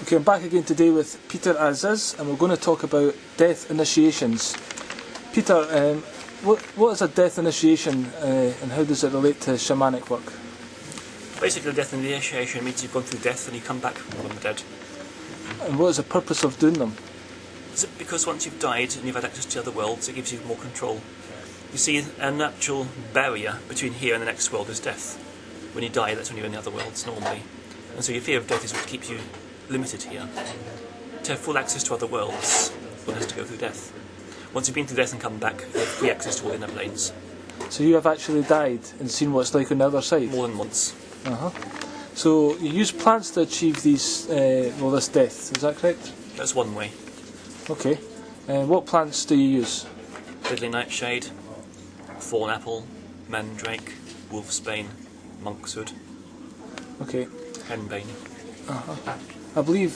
Okay, I'm back again today with Peter Aziz, and we're going to talk about death initiations. Peter, what is a death initiation, and how does it relate to shamanic work? Basically, death initiation means you've gone through death and you come back from the dead. And what is the purpose of doing them? Is it because once you've died and you've had access to other worlds, it gives you more control? You see, a natural barrier between here and the next world is death. When you die, that's when you're in the other worlds normally. And so your fear of death is what keeps you limited here. To have full access to other worlds, one has to go through death. Once you've been through death and come back, you have free access to all the inner planes. So you have actually died and seen what it's like on the other side? More than once. So you use plants to achieve these, this death, is that correct? That's one way. Okay. And what plants do you use? Fiddly nightshade, thorn apple, mandrake, wolfsbane, monkshood, Okay. henbane. I believe,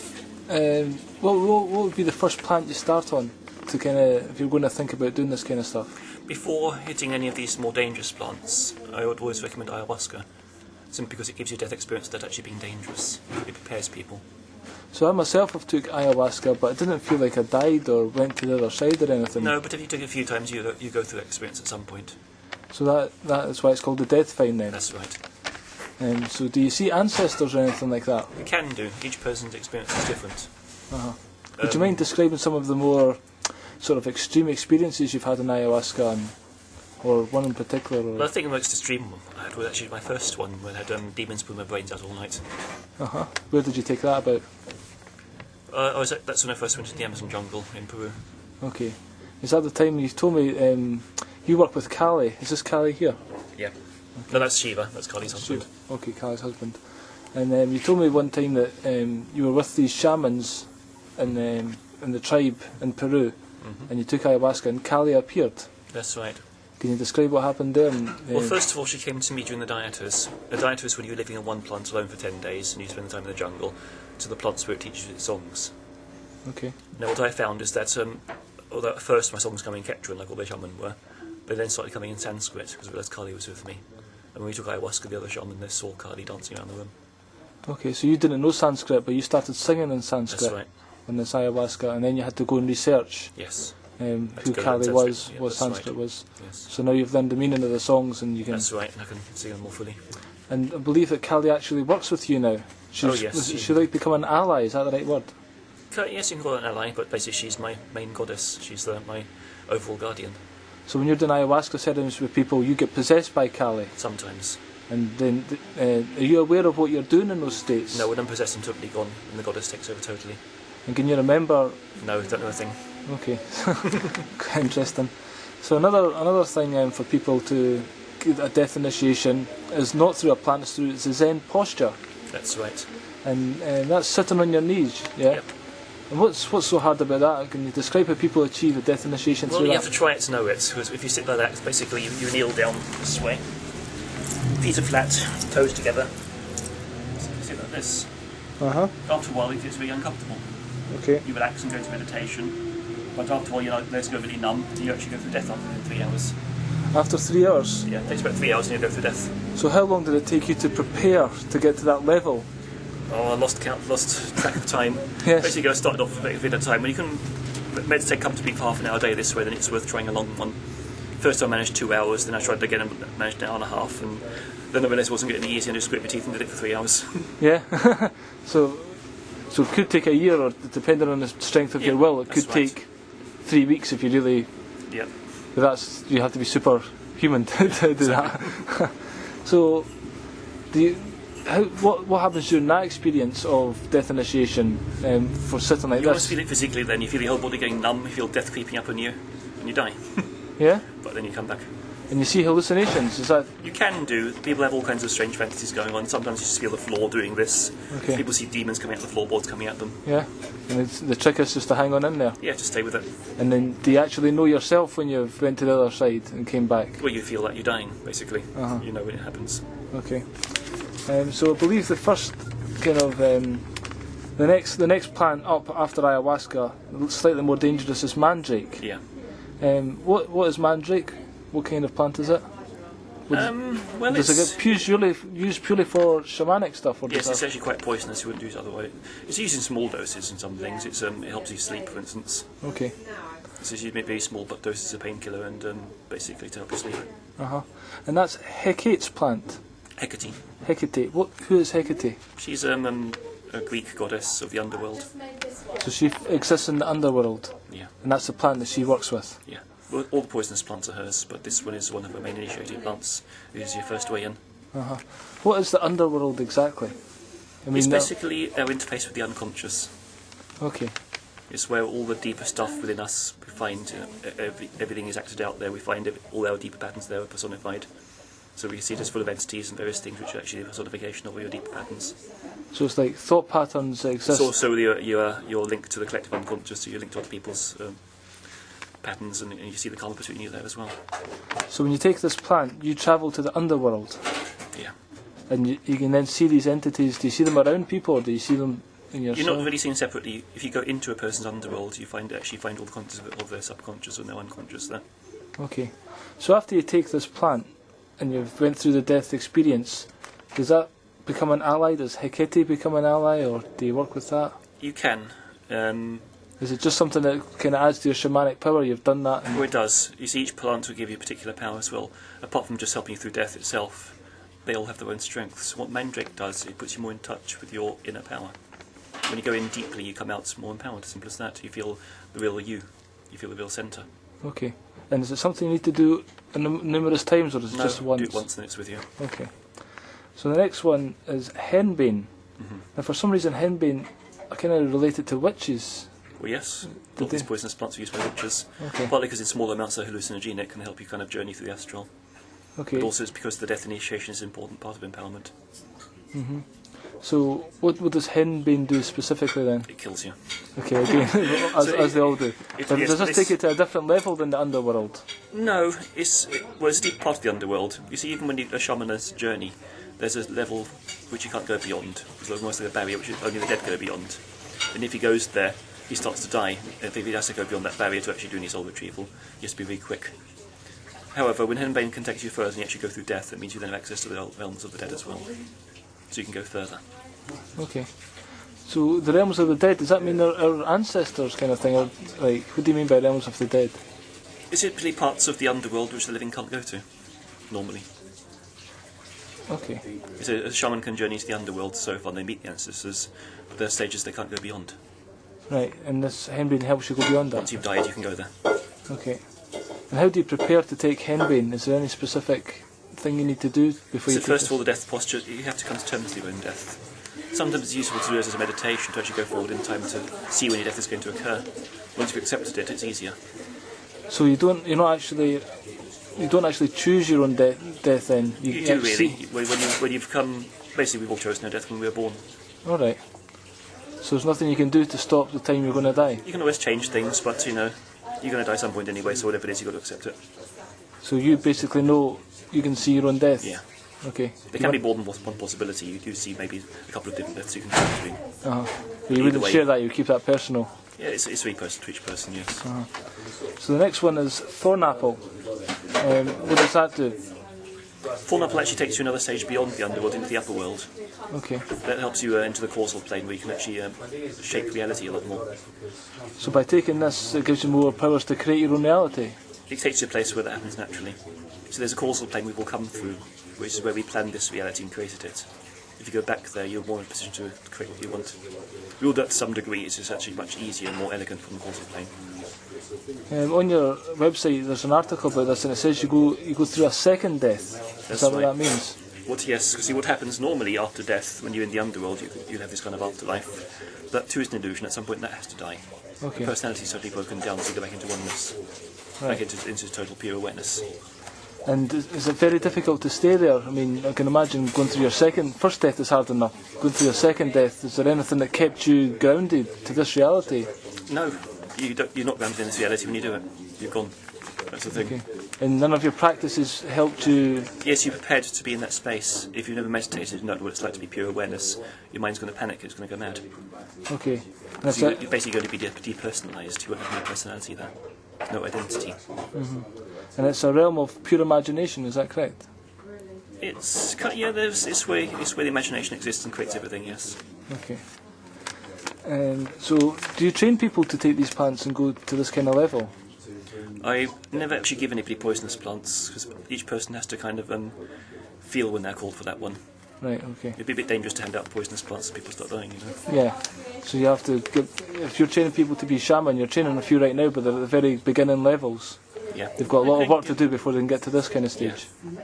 what would be the first plant you start on to if you're going to think about doing this kind of stuff? Before hitting any of these more dangerous plants, I would always recommend ayahuasca, simply because it gives you a death experience without actually being dangerous. It prepares people. So I myself have took ayahuasca, but it didn't feel like I died or went to the other side or anything. No, but if you take it a few times, you go through that experience at some point. So that is why it's called the death find then? That's right. So do you see ancestors or anything like that? You can do. Each person's experience is different. Would you mind describing some of the more sort of extreme experiences you've had in ayahuasca, or one in particular? Or? Well, I think the most extreme one I had was actually my first one, where I had demons pulling my brains out all night. Where did you take that about? That's when I first went to the Amazon jungle in Peru. Okay. Is that the time you told me you work with Kali? Is this Kali here? Yeah. Okay. No, that's Shiva. That's Kali's husband. Okay, Kali's husband. And you told me one time that you were with these shamans in the tribe in Peru, and you took ayahuasca and Kali appeared. That's right. Can you describe what happened there? Well, first of all, she came to me during the dietus. The dietus is when you're living in one plant alone for 10 days and you spend the time in the jungle, to the plant spirit teaches you its songs. Okay. Now, what I found is that, although at first my songs coming in Quechua, like all the shaman were, they then started coming in Sanskrit, because I realised Kali was with me. And when we took ayahuasca, the other shaman, they saw Kali dancing around the room. Okay, so you didn't know Sanskrit, but you started singing in Sanskrit. That's right. On this ayahuasca, and then you had to go and research. Yes. Who Kali was, yeah, what Sanskrit right. was. Yes. So now you've learned the meaning of the songs, and you can. That's right, and I can see them more fully. And I believe that Kali actually works with you now. Yes. She like become an ally. Is that the right word? Yes, you can call her an ally, but basically she's my main goddess. She's my overall guardian. So when you're doing ayahuasca ceremonies with people, you get possessed by Kali. Sometimes. And then, are you aware of what you're doing in those states? No, when I'm possessed, I'm totally gone, and the goddess takes over totally. And can you remember? No, don't know a thing. Okay, quite interesting. So another thing for people to get a death initiation is not through a plant, it's through the Zen posture. That's right. And that's sitting on your knees, yeah? Yep. And what's so hard about that? Can you describe how people achieve a death initiation through that? Well, you have to try it to know it, because if you sit like that, basically you kneel down this way, feet are flat, toes together. So you sit like this. After a while it gets very uncomfortable. Okay. You relax and go into meditation, but after a while you're let's go really numb, and you actually go through death after 3 hours. After 3 hours? Yeah, it takes about 3 hours and you go through death. So how long did it take you to prepare to get to that level? Oh, I lost track of time. Yes. Basically I started off a bit at a time. When you can meditate comfortably for half an hour a day this way, then it's worth trying a long one. First I managed 2 hours, then I tried again and managed an hour and a half, and then I realised it wasn't getting any easier, and I just grit my teeth and did it for 3 hours. Yeah. So it could take a year, or depending on the strength of your will, it could take 3 weeks if you really. Yeah. But you have to be superhuman to do that. So, what happens during that experience of death initiation for sitting like this? You almost feel it physically. Then you feel the whole body going numb. You feel death creeping up on you, and you die. Yeah. But then you come back. And you see hallucinations, is that? You can do. People have all kinds of strange fantasies going on. Sometimes you just feel the floor doing this. Okay. People see demons coming out the floorboards coming at them. Yeah. And the trick is just to hang on in there. Yeah, just stay with it. And then do you actually know yourself when you went to the other side and came back? Well, you feel like you're dying, basically. You know when it happens. Okay. So I believe the first kind of the next plant up after ayahuasca, slightly more dangerous, is mandrake. Yeah. What is mandrake? What kind of plant is it? Well, Does it get used purely for shamanic stuff? Or yes, it's actually quite poisonous. You wouldn't use it otherwise. It's used in small doses in some things. It helps you sleep, for instance. Okay. It's used in very small doses of painkiller and basically to help you sleep. And that's Hecate's plant. Hecate. Hecate. Who is Hecate? She's a Greek goddess of the underworld. So she exists in the underworld. Yeah. And that's the plant that she works with. Yeah. Well, all the poisonous plants are hers, but this one is one of her main initiating plants. It is your first way in. What is the underworld exactly? I mean, it's basically our interface with the unconscious. Okay. It's where all the deeper stuff within us we find. Everything is acted out there. We find all our deeper patterns there are personified. So we see it as full of entities and various things which are actually a personification of all your deeper patterns. So it's like thought patterns exist. It's also your link to the collective unconscious, so you're linked to other people's patterns, and you see the karma between you there as well. So when you take this plant, you travel to the underworld. Yeah. And you can then see these entities. Do you see them around people, or do you see them in your You're soul? not really seen separately. If you go into a person's underworld, you actually find all the contents of their subconscious and their unconscious there. Okay. So after you take this plant, and you've went through the death experience, does that become an ally? Does Hecate become an ally, or do you work with that? You can. Is it just something that kind of adds to your shamanic power? You've done that? Well, it does. You see, each plant will give you a particular power as well. Apart from just helping you through death itself, they all have their own strengths. What Mandrake does, it puts you more in touch with your inner power. When you go in deeply, you come out more empowered. Simple as that. You feel the real you. You feel the real centre. Okay. And is it something you need to do numerous times, or is it just once? Do it once and it's with you. Okay. So the next one is henbane. Now for some reason henbane, I kind of relate it to witches. Well, yes. All these poisonous plants are used by witches. Okay. Partly because in small amounts they're hallucinogenic and help you kind of journey through the astral. Okay. But also it's because the death initiation is an important part of empowerment. So what does henbane do specifically then? It kills you. Okay, again, as they all do. Does this take it to a different level than the underworld? No, it's a deep part of the underworld. You see, even when a shaman has a journey, there's a level which you can't go beyond. It's almost like a barrier which only the dead go beyond. And if he goes there, he starts to die. If he has to go beyond that barrier to actually do any soul retrieval, he has to be very quick. However, when henbane can take you further and you actually go through death, it means you then have access to the realms of the dead as well. So you can go further. Okay. So the realms of the dead, does that mean they're our ancestors kind of thing? Or like, what do you mean by realms of the dead? It's simply parts of the underworld which the living can't go to, normally. Okay. So a shaman can journey to the underworld so far they meet the ancestors, but there are stages they can't go beyond. Right, and this henbane helps you go beyond that? Once you've died, you can go there. Okay. And how do you prepare to take henbane? Is there any specific thing you need to do before you take First this? of all, the death posture, you have to come to terms with your own death. Sometimes it's useful to do it as a meditation to actually go forward in time to see when your death is going to occur. Once you've accepted it, it's easier. So you don't actually choose your own death then? You do really. When you've come, basically we've all chosen our death when we were born. Alright. So there's nothing you can do to stop the time you're going to die? You can always change things, but you're going to die at some point anyway, so whatever it is, you've got to accept it. So you basically know you can see your own death? Yeah. Okay. There can be more than one possibility. You do see maybe a couple of different deaths you can choose between. But you wouldn't share that, you keep that personal? Yeah, it's very personal to each person, yes. So the next one is thornapple. What does that do? Thornapple actually takes you another stage beyond the underworld into the upper world. Okay. That helps you enter the causal plane where you can actually shape reality a lot more. So by taking this, it gives you more powers to create your own reality? It takes you to a place where that happens naturally. So there's a causal plane we've all come through, which is where we planned this reality and created it. If you go back there, you're more in a position to create what you want. We all do that to some degree. It's just actually much easier and more elegant from the causal plane. On your website, there's an article about this, and it says you go through a second death. Is that what that means? Yes, because see what happens normally after death, when you're in the underworld, you have this kind of afterlife. That too is an illusion. At some point, that has to die. Okay. Personality is totally broken down, so you go back into oneness, back into total pure awareness. And is it very difficult to stay there? I mean, I can imagine going through your first death is hard enough. Going through your second death, is there anything that kept you grounded to this reality? No, you're not grounded in this reality when you do it. You're gone. That's the thing. Okay. And none of your practices helped you? Yes, you're prepared to be in that space. If you've never meditated and know what it's like to be pure awareness, your mind's going to panic, it's going to go mad. Okay. So you're basically going to be depersonalised. You won't have no personality there. No identity. And it's a realm of pure imagination, is that correct? It's where the imagination exists and creates everything. Yes. Okay. So, do you train people to take these plants and go to this kind of level? I never actually give anybody poisonous plants because each person has to kind of feel when they're called for that one. Right. Okay. It'd be a bit dangerous to hand out poisonous plants if people start dying, you know. Yeah. So you have to if you're training people to be shaman, you're training a few right now, but they're at the very beginning levels. Yeah. They've got a lot of work to do before they can get to this kind of stage. Yeah.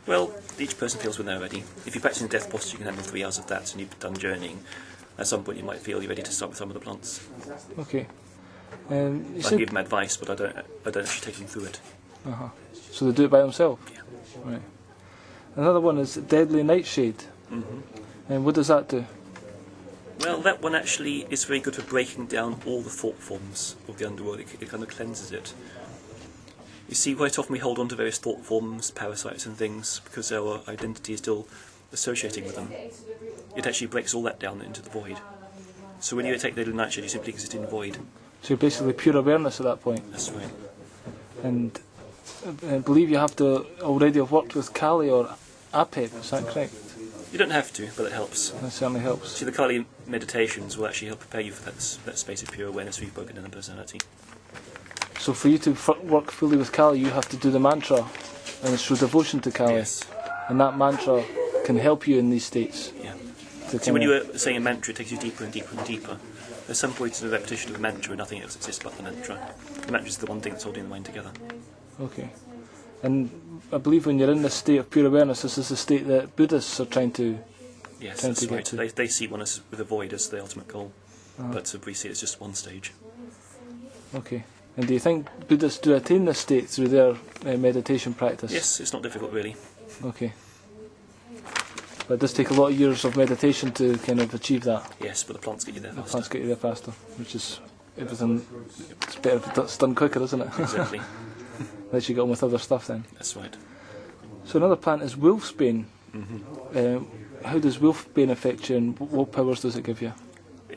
Well, each person feels when they're ready. If you're practicing death posture, you can handle 3 hours of that, and you've done journeying. At some point, you might feel you're ready to start with some of the plants. Okay. I can give them advice, but I don't actually take them through it. So they do it by themselves? Yeah. Right. Another one is Deadly Nightshade. And what does that do? Well, that one actually is very good for breaking down all the thought forms of the underworld. It kind of cleanses it. You see, quite often we hold on to various thought forms, parasites and things, because our identity is still associating with them. It actually breaks all that down into the void. So when you take Deadly Nightshade, you simply exist in void. So you're basically pure awareness at that point? That's right. And I believe you have to already have worked with Kali or Apep, is that correct? You don't have to, but it helps. That certainly helps. See, the Kali meditations will actually help prepare you for that space of pure awareness where you've broken down the personality. So for you to work fully with Kali, you have to do the mantra, and it's through devotion to Kali. Yes. And that mantra can help you in these states. Yeah. See, when you were saying a mantra, it takes you deeper and deeper and deeper. There's some points in the repetition of a mantra and nothing else exists but the mantra. The mantra is the one thing that's holding the mind together. Okay. And I believe when you're in this state of pure awareness, this is the state that Buddhists are trying to Yes, trying that's to get right. to. They see one as with a void as the ultimate goal, but we see it as just one stage. Okay. And do you think Buddhists do attain this state through their meditation practice? Yes, it's not difficult really. Okay. But it does take a lot of years of meditation to kind of achieve that. Yes, but the plants get you there The faster. plants get you there faster, which is everything. It's better if it's done quicker, isn't it? Exactly. Unless you get on with other stuff then. That's right. So another plant is wolfsbane. How does wolfsbane affect you, and what powers does it give you?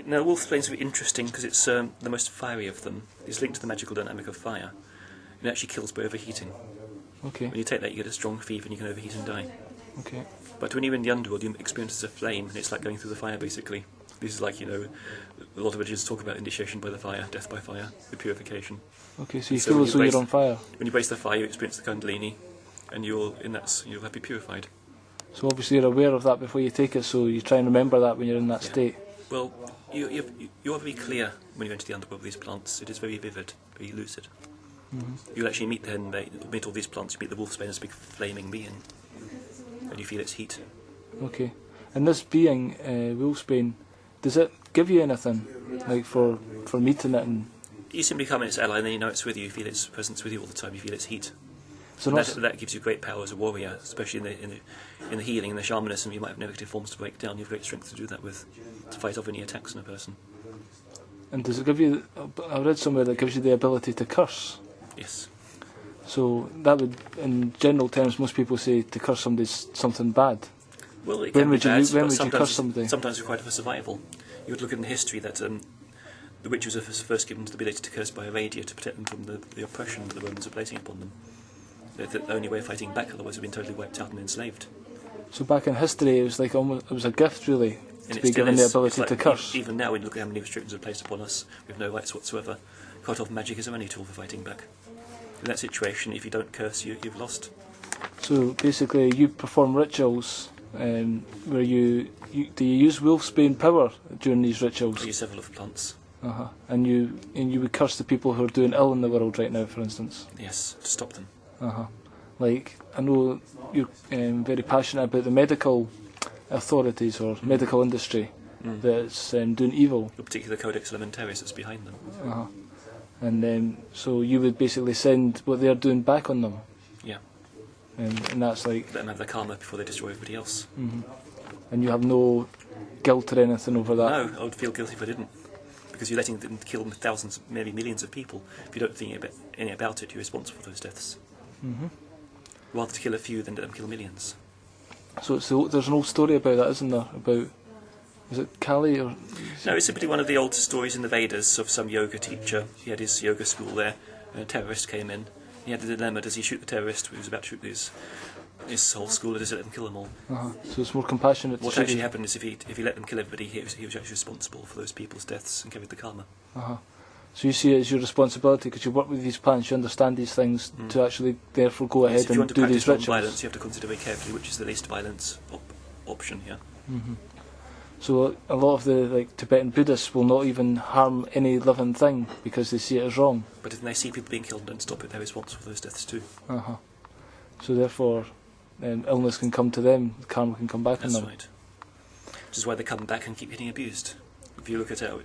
Now, wolfsbane's very interesting because it's the most fiery of them. It's linked to the magical dynamic of fire. It actually kills by overheating. Okay. When you take that, you get a strong fever and you can overheat and die. Okay. But when you're in the underworld, you experience it as a flame, and it's like going through the fire, basically. This is like, a lot of religions talk about initiation by the fire, death by fire, the purification. Okay, so you feel as though you're on fire. When you brace the fire, you experience the Kundalini, and you'll have to be purified. So obviously you're aware of that before you take it, so you try and remember that when you're in that state. Well, you are very clear when you enter the underworld with these plants. It is very vivid, very lucid. You'll actually meet all these plants. You meet the wolfsbane as a big flaming being, and you feel its heat. Okay. And this being, wolfsbane, does it give you anything, like for meeting it? And you simply come in its ally, and then you know it's with you. You feel its presence with you all the time. You feel its heat. so That gives you great power as a warrior, especially in the healing and the shamanism. You might have negative forms to break down. You have great strength to do that with, to fight off any attacks on a person. And does it give you? I read somewhere that gives you the ability to curse. Yes. So that would, in general terms, most people say to curse somebody is something bad. Well, it When can would be you- bad, when but would you curse somebody? Sometimes required for survival. You would look at in history that the witches were first given the ability to curse by a radia to protect them from the oppression that the Romans were placing upon them. The only way of fighting back, otherwise they'd been totally wiped out and enslaved. So back in history, it was like almost, it was a gift, really, And to it be still given is. the ability It's to like, curse. Even now, when you look at how many restrictions are placed upon us, we have no rights whatsoever. Quite often, magic is our only tool for fighting back. In that situation, if you don't curse, you've lost. So basically, you perform rituals where do you use wolfsbane power during these rituals? We use several of the plants. And you would curse the people who are doing ill in the world right now, for instance. Yes, to stop them. Like, I know you're very passionate about the medical authorities or medical industry that's doing evil. Particularly the Codex Alimentarius that's behind them. And so you would basically send what they're doing back on them. Yeah. And that's like... Let them have their karma before they destroy everybody else. And you have no guilt or anything over that? No, I would feel guilty if I didn't. Because you're letting them kill thousands, maybe millions of people. If you don't think any about it, you're responsible for those deaths. Rather to kill a few than let them kill millions. So there's an old story about that, isn't there? About, is it Kali or... No, it's simply one of the old stories in the Vedas of some yoga teacher. He had his yoga school there, and a terrorist came in. He had the dilemma, does he shoot the terrorist who was about to shoot his His whole school is to let them kill them all. So it's more compassionate. What to actually shoot happened is if he let them kill everybody, he was actually responsible for those people's deaths and carried the karma. So you see it as your responsibility because you work with these plants, you understand these things to actually therefore go ahead Yes, if you and want to do practice these rituals. non-violence, you have to consider very carefully which is the least violent option here. So a lot of the Tibetan Buddhists will not even harm any living thing because they see it as wrong. But if they see people being killed and don't stop it, they're responsible for those deaths too. So therefore, illness can come to them, karma can come back on them. That's right. Which is why they come back and keep getting abused. If you look at how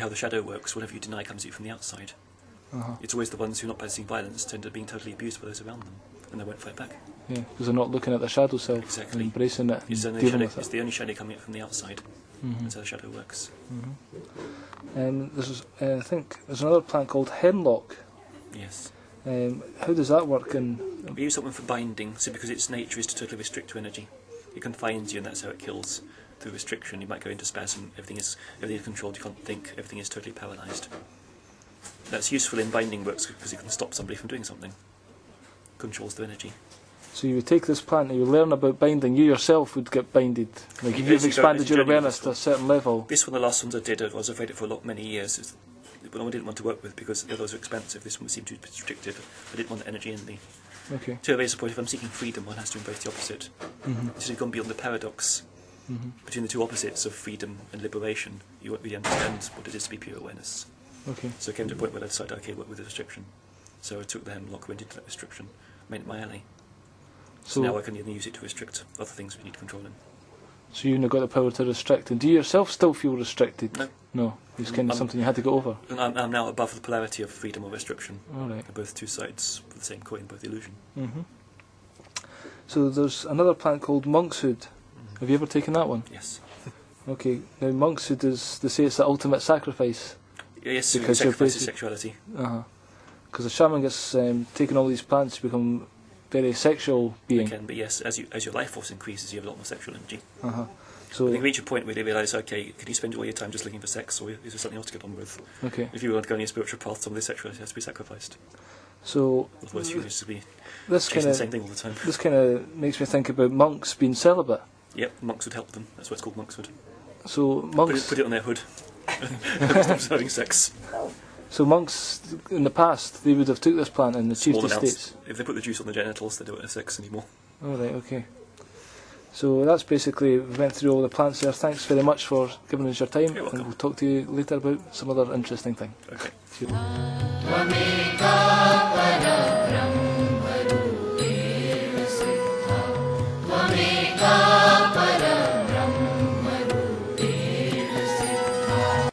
the shadow works, whatever you deny comes at you from the outside. It's always the ones who are not practicing violence tend to being totally abused by those around them, and they won't fight back. Yeah, because they're not looking at their shadow self, Exactly. and embracing it, It's, and dealing with it's it. the only shadow coming up from the outside. That's how the shadow works. I think there's another plant called hemlock. Yes. How does that work? And We use something for binding, so because its nature is to totally restrict to energy. It confines you, and that's how it kills. Through restriction, you might go into spasm. Everything is controlled. You can't think. Everything is totally paralysed. That's useful in binding works because it can stop somebody from doing something. Controls their energy. so you would take this plant and you learn about binding. You yourself would get binded. Like if you've expanded your awareness to a certain level. This one, the last ones I did, I was afraid of for many years. But I didn't want to work with because the others were expensive. This one seemed too restrictive. I didn't want the energy in me. Okay. To a basic point, if I'm seeking freedom, one has to embrace the opposite. This has gone beyond the paradox between the two opposites of freedom and liberation. You won't really understand what it is to be pure awareness. Okay. So I came to a point where I decided, okay, work with the restriction. So I took the hemlock, went into that restriction, made it my ally. So now I can use it to restrict other things we need controlling. So you've now got the power to restrict. And do you yourself still feel restricted? No. No. It's kind of something you had to get over. And I'm now above the polarity of freedom or restriction. All right. They're both two sides of the same coin, both illusion. So there's another plant called monkshood. Have you ever taken that one? Yes. Okay. Now monkshood is, they say it's the ultimate sacrifice. Yes, Because it you're sacrifices basic- sexuality. Because the shaman gets taking all these plants to become very sexual They being. can, but yes, as your life force increases, you have a lot more sexual energy. So But you reach a point where they realise, okay, can you spend all your time just looking for sex, or is there something else to get on with? okay. If you want to go on your spiritual path, some of this sexuality has to be sacrificed. So Otherwise, you just be this chasing kind the of same thing all the time. this kind of makes me think about monks being celibate. Yep, monks would help them. That's why it's called monkshood. So monks. Put it on their hood. Stop having sex. So monks in the past they would have took this plant and achieved Small the amounts. states. If they put the juice on the genitals, they don't have sex anymore. All right. Okay. So that's basically, we went through all the plants there. Thanks very much for giving us your time, You're welcome. and we'll talk to you later about some other interesting thing. Okay. Cheers.